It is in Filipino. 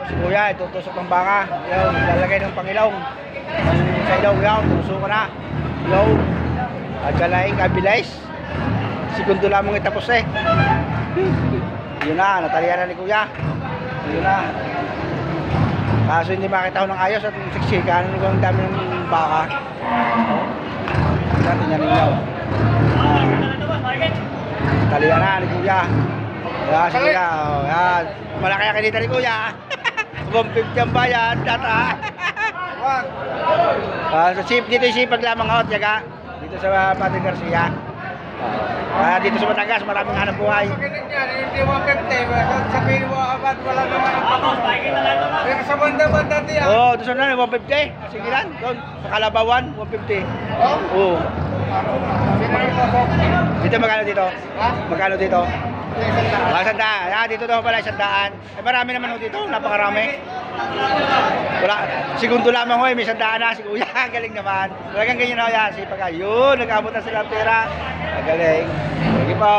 Si kuya, itutusok ng baka. Yung lalagay ng pangilong. Sa ilaw, yan, tusok ka na. Ilaw. Adjalaing abilis. Segundo lamang itapos eh. Yun na, natalian na ni kuya. Yun na. Kaso hindi makita ko ng ayos at siksikan. Ano ang dami ng baka. Natin yan ilaw. Natalian na ni kuya. Yan, si kuya. Yan. Malaki ang kinita ni kuya. 150 ang bayad, data. Dito yung sipag lamang ako, tiyaga. Dito sa Padre Garcia. Dito sa Batangas, maraming hanap buhay. Hindi 150, sabihin mo abad, wala naman ang pakos. Pero sa banda-banda diyan. Oo, doon na 150. Sige lang, doon. Sa Kalabawan, 150. Oo. Dito magkano dito? Ha? Magkano dito? Sandaan. Dito daw pala 100. Marami naman dito, napakarami. Wala, segundo lamang may 100 na si kuya. Galing naman. Talagang ganyan na yan. Sipag ayun, nag-abot na sila ang pera. Galing. Sige po.